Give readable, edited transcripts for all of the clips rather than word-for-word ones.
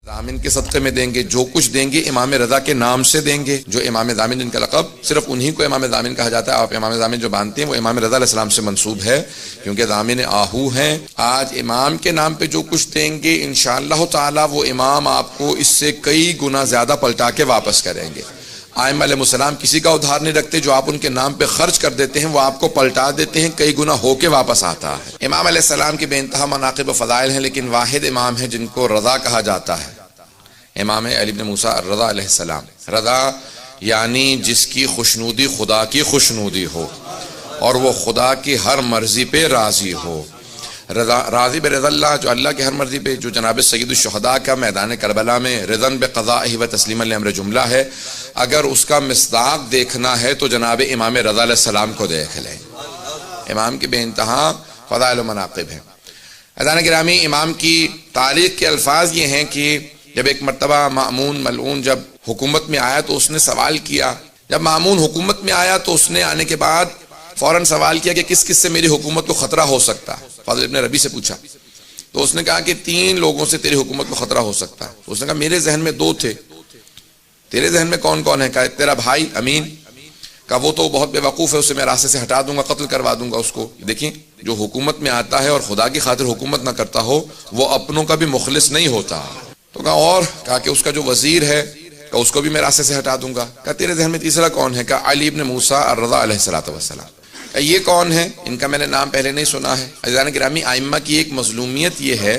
ضامن کے صدقے میں دیں گے، جو کچھ دیں گے امام رضا کے نام سے دیں گے. جو امام ضامن جن کا لقب صرف انہی کو امام ضامن کہا جاتا ہے. آپ امام ضامن جو باندھتے ہیں وہ امام رضا علیہ السلام سے منسوب ہے، کیونکہ ضامن آہو ہیں. آج امام کے نام پہ جو کچھ دیں گے انشاءاللہ تعالی وہ امام آپ کو اس سے کئی گنا زیادہ پلٹا کے واپس کریں گے. ائمہ علیہ السلام کسی کا ادھار نہیں رکھتے، جو آپ ان کے نام پہ خرچ کر دیتے ہیں وہ آپ کو پلٹا دیتے ہیں، کئی گنا ہو کے واپس آتا ہے. امام علیہ السلام کے بے انتہا مناقب و فضائل ہیں، لیکن واحد امام ہے جن کو رضا کہا جاتا ہے، امام علی بن موسیٰ الرضا علیہ السلام. رضا یعنی جس کی خوشنودی خدا کی خوشنودی ہو اور وہ خدا کی ہر مرضی پہ راضی ہو. راضی برضا اللہ، جو اللہ کی ہر مرضی پہ، جو جناب سید الشہداء کا میدان کربلا میں رضن بقضائہ و تسلیما لامر جملہ ہے. اگر اس کا مصداق دیکھنا ہے تو جناب امام رضا علیہ السلام کو دیکھ لیں. امام کے بے انتہا فضائل و مناقب ہیں. عزیزان گرامی، امام کی تاریخ کے الفاظ یہ ہیں کہ جب ایک مرتبہ مأمون ملعون جب حکومت میں آیا تو اس نے سوال کیا. جب مأمون حکومت میں آیا تو اس نے آنے کے بعد فوراً سوال کیا کہ کس کس سے میری حکومت کو خطرہ ہو سکتا ہے. فاضل ابن ربیع سے پوچھا تو اس نے کہا کہ 3 لوگوں سے تیری حکومت کو خطرہ ہو سکتا ہے. اس نے کہا میرے ذہن میں 2 تھے. تیرے ذہن میں کون کون ہے؟ کہا تیرا بھائی امین. کہا وہ تو بہت بے وقوف ہے، اسے میں راستے سے ہٹا دوں گا، قتل کروا دوں گا اس کو. دیکھیں، جو حکومت میں آتا ہے اور خدا کی خاطر حکومت نہ کرتا ہو وہ اپنوں کا بھی مخلص نہیں ہوتا. تو کہا اور؟ کہا کہ اس کا جو وزیر ہے کہ اس کو بھی میں راستے سے ہٹا دوں گا. کہا تیرے ذہن میں تیسرا کون ہے؟ کہا علی بن موسیٰ الرضا علیہ السلام. کہا یہ کون ہے؟ ان کا میں نے نام پہلے نہیں سنا ہے. عزیزان گرامی، ائمہ کی ایک مظلومیت یہ ہے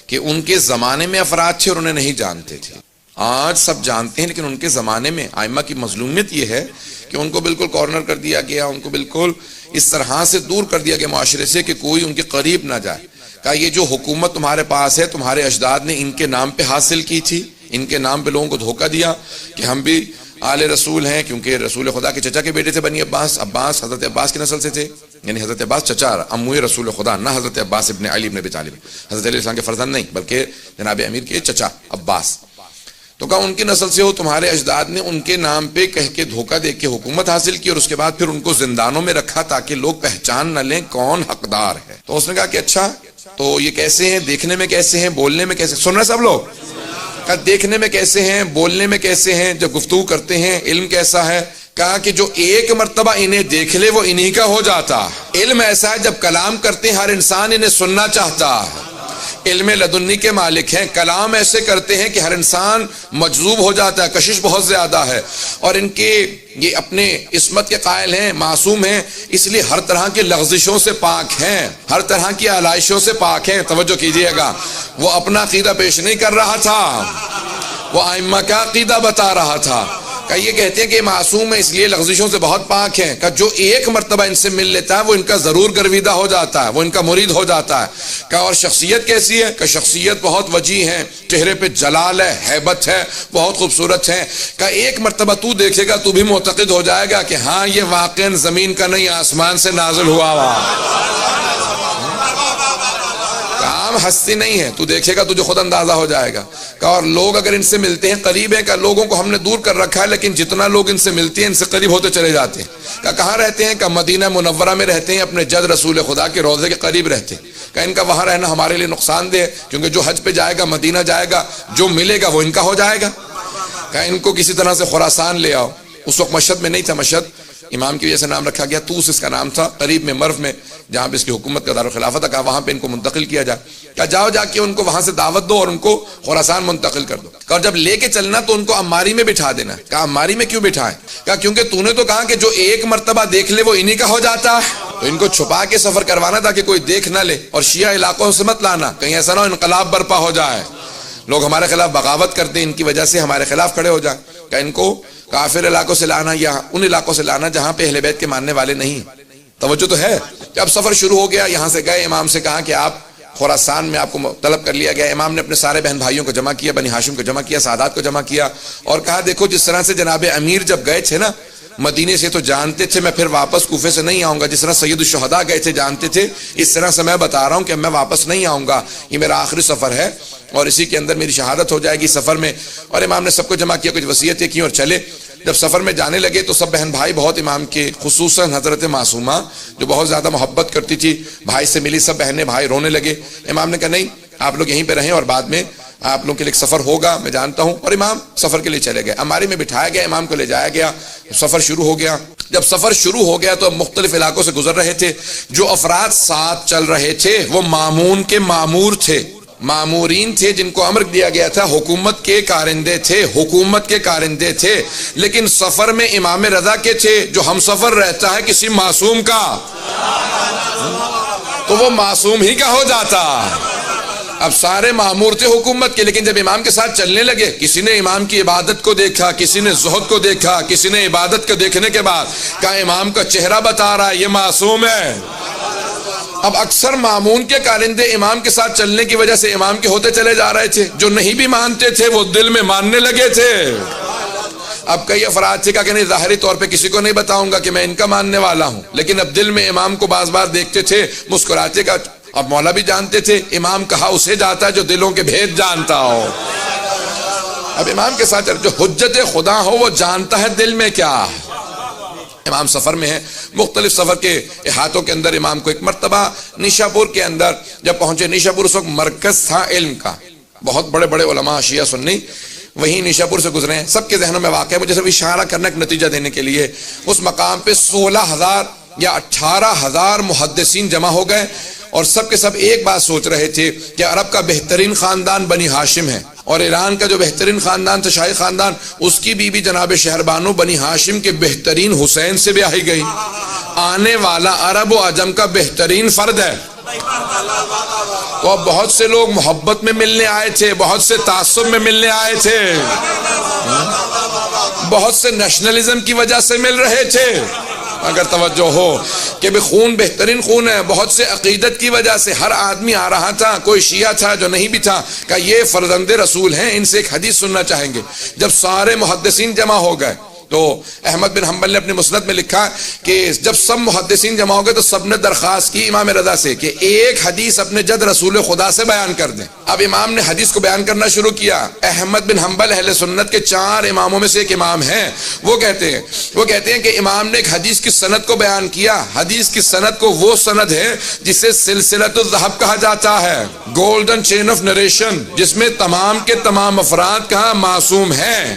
کہ ان کے زمانے میں افراد تھے اور انہیں نہیں جانتے تھے. آج سب جانتے ہیں، لیکن ان کے زمانے میں ائمہ کی مظلومیت یہ ہے کہ ان کو بالکل کارنر کر دیا گیا، ان کو بالکل اس طرح سے دور کر دیا گیا معاشرے سے کہ کوئی ان کے قریب نہ جائے. کہا یہ جو حکومت تمہارے پاس ہے تمہارے اجداد نے ان کے نام پہ حاصل کی تھی، ان کے نام پہ لوگوں کو دھوکہ دیا کہ ہم بھی آل رسول ہیں، کیونکہ رسول خدا کے چچا کے بیٹے تھے بنی عباس. عباس حضرت عباس کی نسل سے تھے، یعنی حضرت عباس چچا اموی رسول خدا، نہ حضرت عباس ابن علی ابن ابی طالب، حضرت علیہ السلام کے فرزند نہیں بلکہ جناب امیر کے چچا عباس. تو کہا ان کی نسل سے ہو، تمہارے اجداد نے ان کے نام پہ کہہ کے دھوکہ دے کے حکومت حاصل کی اور اس کے بعد پھر ان کو زندانوں میں رکھا تاکہ لوگ پہچان نہ لیں کون حقدار ہے. تو اس نے کہا کہ اچھا تو یہ کیسے ہیں، دیکھنے میں کیسے ہیں، بولنے میں کیسے؟ سن رہے سب لوگ؟ کہا دیکھنے میں کیسے ہیں، بولنے میں کیسے ہیں، جب گفتگو کرتے ہیں علم کیسا ہے؟ کہا کہ جو ایک مرتبہ انہیں دیکھ لے وہ انہی کا ہو جاتا. علم ایسا ہے جب کلام کرتے ہیں ہر انسان انہیں سننا چاہتا ہے. علم لدنی کے مالک ہیں، کلام ایسے کرتے ہیں کہ ہر انسان مجذوب ہو جاتا ہے. کشش بہت زیادہ ہے اور ان کے یہ اپنے عصمت کے قائل ہیں، معصوم ہیں، اس لیے ہر طرح کی لغزشوں سے پاک ہیں، ہر طرح کی آلائشوں سے پاک ہیں. توجہ کیجئے گا، وہ اپنا عقیدہ پیش نہیں کر رہا تھا، وہ ائمہ کا عقیدہ بتا رہا تھا. کہ یہ کہتے ہیں کہ معصوم ہے اس لیے لغزشوں سے بہت پاک ہیں. کہ جو ایک مرتبہ ان سے مل لیتا ہے وہ ان کا ضرور گرویدہ ہو جاتا ہے، وہ ان کا مرید ہو جاتا ہے. کہ اور شخصیت کیسی ہے؟ کہ شخصیت بہت وجیح ہے، چہرے پہ جلال ہے، ہیبت ہے، بہت خوبصورت ہے. کہ ایک مرتبہ تو دیکھے گا تو بھی معتقد ہو جائے گا کہ ہاں یہ واقعاً زمین کا نہیں آسمان سے نازل ہوا عام ہستی نہیں ہے، تو دیکھے گا تجھے خود اندازہ ہو جائے گا. کہ اور لوگ اگر ان سے ملتے ہیں قریب ہیں، کہ لوگوں کو ہم نے دور کر رکھا ہے لیکن جتنا لوگ ان سے ملتے ہیں ان سے قریب ہوتے چلے جاتے ہیں. کہ کہاں رہتے ہیں؟ کہ مدینہ منورہ میں رہتے ہیں، اپنے جد رسول خدا کے روضے کے قریب رہتے ہیں. کہ ان کا وہاں رہنا ہمارے لیے نقصان دہ ہے، کیونکہ جو حج پہ جائے گا مدینہ جائے گا، جو ملے گا وہ ان کا ہو جائے گا. کہ ان کو کسی طرح سے خراسان لے آؤ. اس وقت مشہد میں نہیں تھا، مشہد امام کی وجہ سے نام رکھا گیا، توس اس کا نام تھا، قریب میں مرو میں جہاں پہ اس کی حکومت کا دارالخلافت تھا. کہا وہاں پہ ان کو منتقل کیا جائے. کہا جاؤ جا کے ان کو وہاں سے دعوت دو اور ان کو خراسان منتقل کر دو. اور جب لے کے چلنا تو ان کو عماری میں بٹھا دینا. کہا عماری میں کیوں بٹھائیں؟ کہا کیونکہ تو نے تو کہا کہ جو ایک مرتبہ دیکھ لے وہ انہی کا ہو جاتا ہے. تو ان کو چھپا کے سفر کروانا تاکہ کوئی دیکھ نہ لے، اور شیعہ علاقوں سے مت لانا، کہیں ایسا نہ ہو انقلاب برپا ہو جائے، لوگ ہمارے خلاف بغاوت کرتے ان کی وجہ سے ہمارے خلاف کھڑے ہو جائیں. کہ ان کو کافر علاقوں سے لانا یا ان علاقوں سے لانا جہاں پہ اہل بیت کے ماننے والے نہیں. توجہ تو ہے. جب سفر شروع ہو گیا، یہاں سے گئے، امام سے کہا کہ آپ خراسان میں آپ کو طلب کر لیا گیا. امام نے اپنے سارے بہن بھائیوں کو جمع کیا، بنی ہاشم کو جمع کیا، سادات کو جمع کیا، اور کہا دیکھو جس طرح سے جناب امیر جب گئے تھے نا مدینے سے تو جانتے تھے میں پھر واپس کوفے سے نہیں آؤں گا، جس طرح سید الشہداء گئے تھے جانتے تھے، اس طرح سے میں بتا رہا ہوں کہ میں واپس نہیں آؤں گا، یہ میرا آخری سفر ہے اور اسی کے اندر میری شہادت ہو جائے گی سفر میں. اور امام نے سب کو جمع کیا، کچھ وصیتیں کی اور چلے. جب سفر میں جانے لگے تو سب بہن بھائی بہت امام کے، خصوصاً حضرت معصومہ جو بہت زیادہ محبت کرتی تھی، بھائی سے ملی، سب بہنیں بھائی رونے لگے. امام نے کہا نہیں آپ لوگ یہیں پہ رہیں اور بعد میں آپ لوگوں کے لیے ایک سفر ہوگا میں جانتا ہوں، اور امام سفر کے لیے چلے گئے، اماری میں بٹھایا گیا، امام کو لے جایا گیا، سفر شروع ہو گیا۔ جب سفر شروع ہو گیا تو مختلف علاقوں سے گزر رہے تھے، جو افراد ساتھ چل رہے تھے وہ مامون کے مامور تھے، مامورین تھے جن کو امر دیا گیا تھا، حکومت کے کارندے تھے، حکومت کے کارندے تھے، لیکن سفر میں امام رضا کے تھے، جو ہم سفر رہتا ہے کسی معصوم کا تو وہ معصوم ہی کا ہو جاتا۔ اب سارے مامور تھے حکومت کے، لیکن جب امام کے ساتھ چلنے لگے، کسی نے امام کی عبادت کو دیکھا، کسی نے زہد کو دیکھا، کسی نے عبادت کو دیکھنے کے بعد کہا امام کا چہرہ بتا رہا ہے یہ معصوم ہے۔ اب اکثر مامون کے کارندے امام کے ساتھ چلنے کی وجہ سے امام کے ہوتے چلے جا رہے تھے، جو نہیں بھی مانتے تھے وہ دل میں ماننے لگے تھے۔ اب کئی افراد تھے کہ نہیں ظاہری طور پہ کسی کو نہیں بتاؤں گا کہ میں ان کا ماننے والا ہوں، لیکن اب دل میں امام کو بعض بار دیکھتے تھے مسکراتے کا۔ اب مولا بھی جانتے تھے امام کہا اسے جاتا ہے جو دلوں کے بھید جانتا ہو۔ اب امام کے ساتھ جو حجت خدا ہو وہ جانتا ہے دل میں کیا۔ امام سفر میں ہے، مختلف سفر کے احاطوں کے اندر امام کو ایک مرتبہ نیشا پور کے اندر جب پہنچے، نیشا پور اس وقت مرکز تھا علم کا، بہت بڑے بڑے علماء شیعہ سنی وہیں نیشا پور سے گزرے ہیں، سب کے ذہنوں میں واقع ہے، مجھے صرف اشارہ کرنا ایک نتیجہ دینے کے لیے۔ اس مقام پہ 16,000 یا 18,000 محدثین جمع ہو گئے، اور سب کے سب ایک بات سوچ رہے تھے کہ عرب کا بہترین خاندان بنی ہاشم ہے، اور ایران کا جو بہترین خاندان تھا شاہی خاندان، اس کی بیوی جناب شہربانو بنی ہاشم کے بہترین حسین سے بیاہی گئی۔ آنے والا عرب و عجم کا بہترین فرد ہے۔ تو اب بہت سے لوگ محبت میں ملنے آئے تھے، بہت سے تعصب میں ملنے آئے تھے، بہت سے نیشنلزم کی وجہ سے مل رہے تھے، اگر توجہ ہو کہ بھی خون بہترین خون ہے، بہت سے عقیدت کی وجہ سے ہر آدمی آ رہا تھا، کوئی شیعہ تھا جو نہیں بھی تھا کہ یہ فرزند رسول ہیں، ان سے ایک حدیث سننا چاہیں گے۔ جب سارے محدثین جمع ہو گئے تو احمد بن حنبل نے اپنے مسند میں لکھا کہ جب سب محدثین جمع ہو گئے تو سب نے درخواست کی امام رضا سے کہ ایک حدیث اپنے جد رسول خدا سے بیان کر دیں۔ اب امام نے حدیث کو بیان کرنا شروع کیا۔ احمد بن حنبل اہل سنت کے 4 اماموں میں سے ایک امام ہیں، وہ کہتے ہیں کہ امام نے ایک حدیث کی سند کو بیان کیا۔ حدیث کی سند کو وہ سند ہے جسے سلسلۃ الذہب کہا جاتا ہے، گولڈن چین آف نریشن، جس میں تمام کے تمام افراد کہاں معصوم ہیں،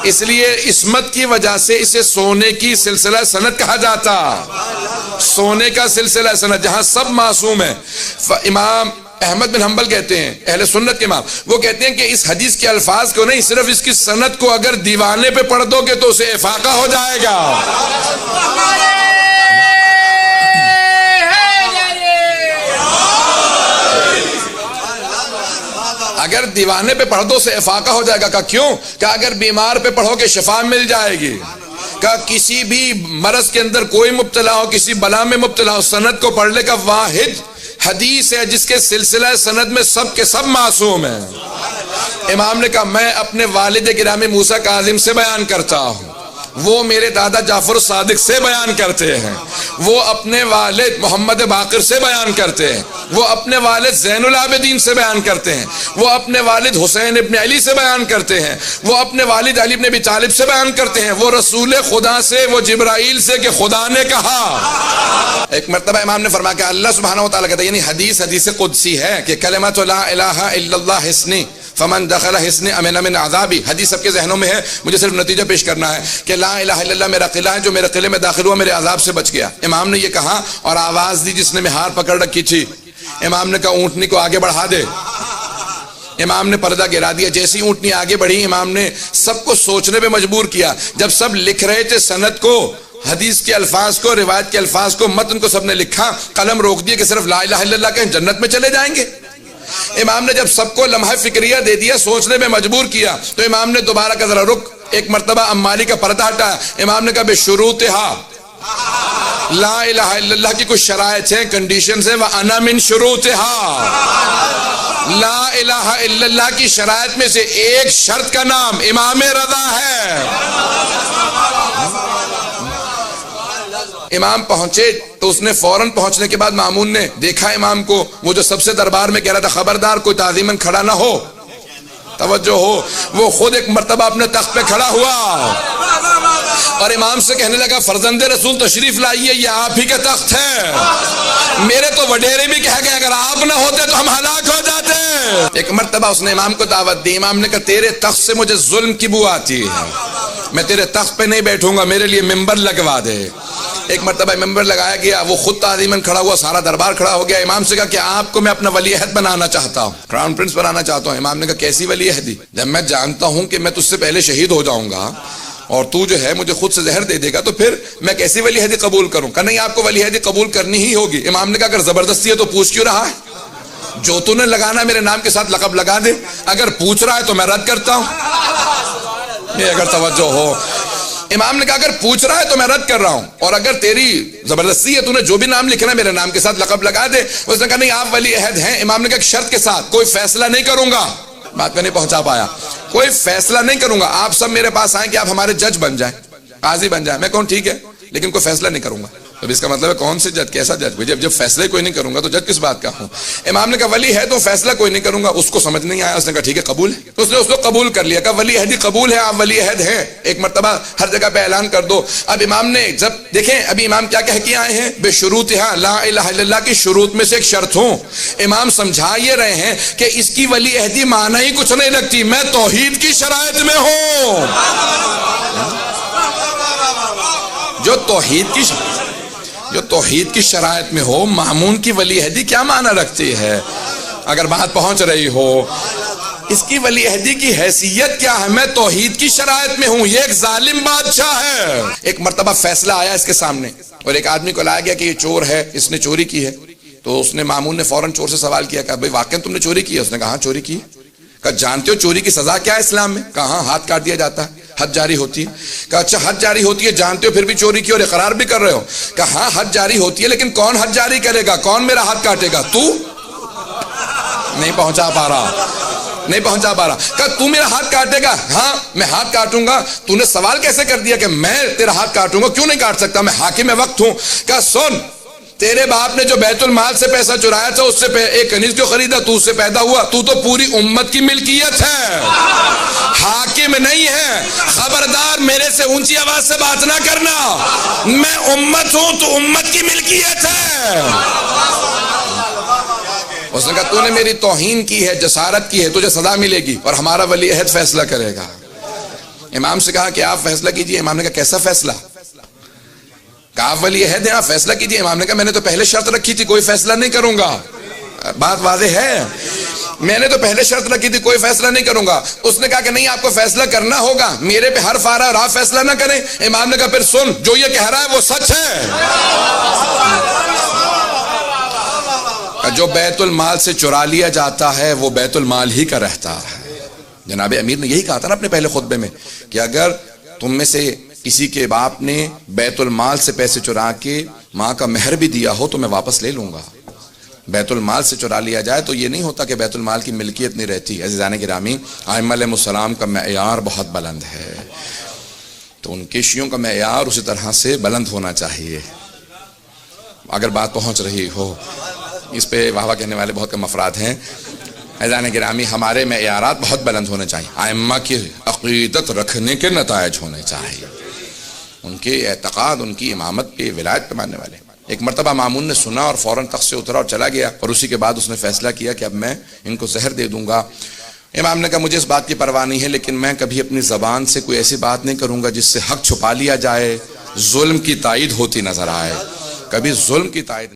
اس لیے عصمت کی وجہ سے اسے سونے کی سلسلہ سند کہا جاتا، سونے کا سلسلہ سند جہاں سب معصوم ہیں۔ امام احمد بن حنبل کہتے ہیں، اہل سنت کے امام، وہ کہتے ہیں کہ اس حدیث کے الفاظ کو نہیں، صرف اس کی سند کو اگر دیوانے پہ پڑھ دو گے تو اسے افاقہ ہو جائے گا۔ اگر دیوانے پہ پڑھ دو سے افاقہ ہو جائے گا۔ کہ کیوں؟ کہ اگر بیمار پہ پڑھو کہ شفا مل جائے گی، کہ کسی بھی مرض کے اندر کوئی مبتلا ہو، کسی بلا میں مبتلا ہو، سند کو پڑھنے کا واحد حدیث ہے جس کے سلسلہ سند میں سب کے سب معصوم ہیں۔ امام نے کہا میں اپنے والد گرامی موسیٰ کاظم سے بیان کرتا ہوں، وہ میرے دادا جعفر صادق سے بیان کرتے ہیں، وہ اپنے والد محمد باقر سے بیان کرتے ہیں، وہ اپنے والد زین العابدین سے بیان کرتے ہیں، وہ اپنے والد حسین ابن علی سے بیان کرتے ہیں، وہ اپنے والد علی ابن ابی طالب سے بیان کرتے ہیں، وہ رسول خدا سے، وہ جبرائیل سے کہ خدا نے کہا۔ ایک مرتبہ امام نے فرمایا کہ اللہ سبحانہ وتعالیٰ کہتا ہے، یعنی حدیث قدسی ہے کہ کلمۃ لا الہ الا اللہ حسنی فمن دخل حسن امن من عذابی۔ حدیث سب کے ذہنوں میں ہے، مجھے صرف نتیجہ پیش کرنا ہے کہ لا الہ الا اللہ میرا قلعہ ہے، جو میرے قلعے میں داخل ہوا میرے عذاب سے بچ گیا۔ امام نے یہ کہا اور آواز دی جس نے مہار پکڑ رکھی تھی، امام نے کہا اونٹنی کو آگے بڑھا دے۔ امام نے پردہ گرا دیا، جیسی اونٹنی آگے بڑھی امام نے سب کو سوچنے پہ مجبور کیا۔ جب سب لکھ رہے تھے سند کو، حدیث کے الفاظ کو، روایت کے الفاظ کو، متن کو سب نے لکھا، قلم روک دیا کہ صرف لا الہ الا اللہ کہیں جنت میں چلے جائیں گے۔ امام نے جب سب کو لمحہ فکریہ دے دیا، سوچنے میں مجبور کیا، تو امام نے دوبارہ کا ذرا رک، ایک مرتبہ امالی کا پردہ ہٹایا۔ امام نے کہا بشروطہا، لا الہ الا اللہ کی کچھ شرائط ہیں، کنڈیشنز ہیں، وَأَنَا مِن شُرُوطِهَا۔ لا الہ الا اللہ کی شرائط میں سے ایک شرط کا نام امام رضا ہے۔ امام پہنچے تو اس نے فوراً پہنچنے کے بعد مامون نے دیکھا امام کو، وہ جو سب سے دربار میں کہہ رہا تھا خبردار کوئی تعظیماً کھڑا نہ ہو، توجہ ہو، وہ خود ایک مرتبہ اپنے تخت پہ کھڑا ہوا اور امام سے کہنے لگا فرزند رسول تشریف لائیے، یہ آپ ہی کا تخت ہے، میرے تو وڈیرے بھی کہہ گئے اگر آپ نہ ہوتے تو ہم ہلاک ہو جاتے۔ ایک مرتبہ اس نے امام کو دعوت دی، امام نے کہا تیرے تخت سے مجھے ظلم کی بو آتی ہے، میں تیرے تخت پہ نہیں بیٹھوں گا، میرے لیے ممبر لگوا دے۔ ایک مرتبہ ممبر لگایا گیا، وہ خود تعظیماً کھڑا ہوا، سارا دربار کھڑا ہو گیا۔ امام سے کہا کہ آپ کو میں اپنا ولی عہد بنانا چاہتا ہوں، کراؤن پرنس بنانا چاہتا ہوں۔ امام نے کہا کیسی ولی عہدی؟ جب میں جانتا ہوں کہ میں تجھ سے پہلے شہید ہو جاؤں گا اور تو جو ہے مجھے خود سے زہر دے دے گا تو پھر میں کیسی ولی عہدی قبول کروں؟ کہ نہیں آپ کو ولی عہدی قبول کرنی ہی ہوگی۔ امام نے کہا اگر زبردستی ہے تو پوچھ کیوں رہا ہے؟ جو تو نے لگانا میرے نام کے ساتھ لقب لگا دے، اگر پوچھ رہا ہے تو میں رد کرتا ہوں۔ یہ اگر توجہ ہو، امام نے کہا اگر پوچھ رہا ہے تو میں رد کر رہا ہوں، اور اگر تیری زبردستی ہے تو نے جو بھی نام لکھنا ہے میرے نام کے ساتھ لقب لگا دے۔ اس نے کہا نہیں آپ ولی عہد ہیں۔ امام نے کہا ایک شرط کے ساتھ، کوئی فیصلہ نہیں کروں گا۔ بات میں نہیں پہنچا پایا، کوئی فیصلہ نہیں کروں گا، آپ سب میرے پاس آئیں کہ آپ ہمارے جج بن جائیں، قاضی بن جائیں۔ میں کہوں ٹھیک ہے لیکن کوئی فیصلہ نہیں کروں گا۔ تو اس کا مطلب ہے کون سے جج، کیسا جج؟ جب فیصلے کوئی نہیں کروں گا تو جج کس بات کا ہوں؟ امام نے کہا ولی ہے تو فیصلہ کوئی نہیں کروں گا۔ اس کو سمجھ نہیں آیا، اس نے کہا ٹھیک ہے قبول ہے۔ اس نے اس کو قبول کر لیا، کہا ولی عہدی قبول ہے، آپ ولی عہد ہیں، ایک مرتبہ ہر جگہ پہ اعلان کر دو۔ اب امام نے جب دیکھیں ابھی امام کیا کہہ کے آئے ہیں، بے شروطہا لا الہ الا اللہ کی شروط میں سے ایک شرط ہوں۔ امام سمجھا یہ رہے ہیں کہ اس کی ولی عہدی معنی ہی کچھ نہیں رکھتی، میں توحید کی شرائط میں ہوں۔ جو توحید کی شرائط میں ہو، مامون کی ولی عہدی کیا معنی رکھتی ہے؟ اگر بات پہنچ رہی ہو، اس کی ولی عہدی کی حیثیت کیا ہے؟ میں توحید کی شرائط میں ہوں، یہ ایک ظالم بادشاہ ہے۔ ایک مرتبہ فیصلہ آیا اس کے سامنے اور ایک آدمی کو لایا گیا کہ یہ چور ہے، اس نے چوری کی ہے۔ تو اس نے مامون نے فوراً چور سے سوال کیا کہ بھائی واقعی تم نے چوری کی ہے؟ اس نے کہا ہاں چوری کی ہے۔ کہا جانتے ہو چوری کی سزا کیا ہے اسلام میں؟ کہا ہاں ہاتھ کاٹ دیا جاتا ہے، حد جاری ہوتی ہے۔ کہا اچھا حد جاری ہوتی ہے، جانتے ہو پھر بھی چوری کی اور اقرار بھی کر رہے ہو؟ کہا ہاں حد جاری ہوتی ہے لیکن کون حد جاری کرے گا؟ کون میرا ہاتھ کاٹے گا؟ تو نہیں پہنچا پا رہا۔ کہا تو میرا ہاتھ کاٹے گا؟ ہاں میں ہاتھ کاٹوں گا۔ تو نے سوال کیسے کر دیا کہ میں تیرا ہاتھ کاٹوں گا؟ کیوں نہیں کاٹ سکتا، میں حاکم وقت ہوں۔ کہا سن، تیرے باپ نے جو بیت المال سے پیسہ چرایا تھا اس سے ایک کنیز کیوں خریدا؟ تو اس سے پیدا ہوا، تو پوری امت کی ملکیت ہے، حاکم نہیں ہے۔ خبردار میرے سے اونچی آواز سے بات نہ کرنا، میں امت ہوں تو امت کی ملکیت ہے۔ اس نے کہا تو نے میری توہین کی ہے، جسارت کی ہے، تجھے سزا ملے گی اور ہمارا ولی عہد فیصلہ کرے گا۔ امام سے کہا کہ آپ فیصلہ کیجئے۔ امام نے کہا کیسا فیصلہ؟ کہا آپ ولی عہد ہیں، آپ فیصلہ کیجئے۔ امام نے کہا میں نے تو پہلے شرط رکھی تھی کوئی فیصلہ نہیں کروں گا۔ بات واضح ہے، میں نے تو پہلے شرط رکھی تھی کوئی فیصلہ نہیں کروں گا۔ اس نے کہا کہ نہیں آپ کو فیصلہ کرنا ہوگا، میرے پہ حرف آ رہا ہے اور آپ فیصلہ نہ کریں۔ امام نے کہا پھر سن، جو یہ کہہ رہا ہے وہ سچ ہے۔ جو بیت المال سے چرا لیا جاتا ہے وہ بیت المال ہی کا رہتا ہے۔ جناب امیر نے یہی کہا تھا نا اپنے پہلے خطبے میں کہ اگر تم میں سے کسی کے باپ نے بیت المال سے پیسے چرا کے ماں کا مہر بھی دیا ہو تو میں واپس لے لوں گا۔ بیت المال سے چرا لیا جائے تو یہ نہیں ہوتا کہ بیت المال کی ملکیت نہیں رہتی۔ عزیزان گرامی، ائمہ علیہ السلام کا معیار بہت بلند ہے، تو ان کے شیعوں کا معیار اسی طرح سے بلند ہونا چاہیے۔ اگر بات پہنچ رہی ہو، اس پہ واہ واہ کہنے والے بہت کم افراد ہیں۔ عزیزان گرامی، ہمارے معیارات بہت بلند ہونے چاہیے، ائمہ کی عقیدت رکھنے کے نتائج ہونے چاہیے، ان کے اعتقاد، ان کی امامت پہ، ولایت پہ ماننے والے۔ ایک مرتبہ مامون نے سنا اور فوراً تخت سے اترا اور چلا گیا، اور اسی کے بعد اس نے فیصلہ کیا کہ اب میں ان کو زہر دے دوں گا۔ امام نے کہا مجھے اس بات کی پرواہ نہیں ہے، لیکن میں کبھی اپنی زبان سے کوئی ایسی بات نہیں کروں گا جس سے حق چھپا لیا جائے، ظلم کی تائید ہوتی نظر آئے، کبھی ظلم کی تائید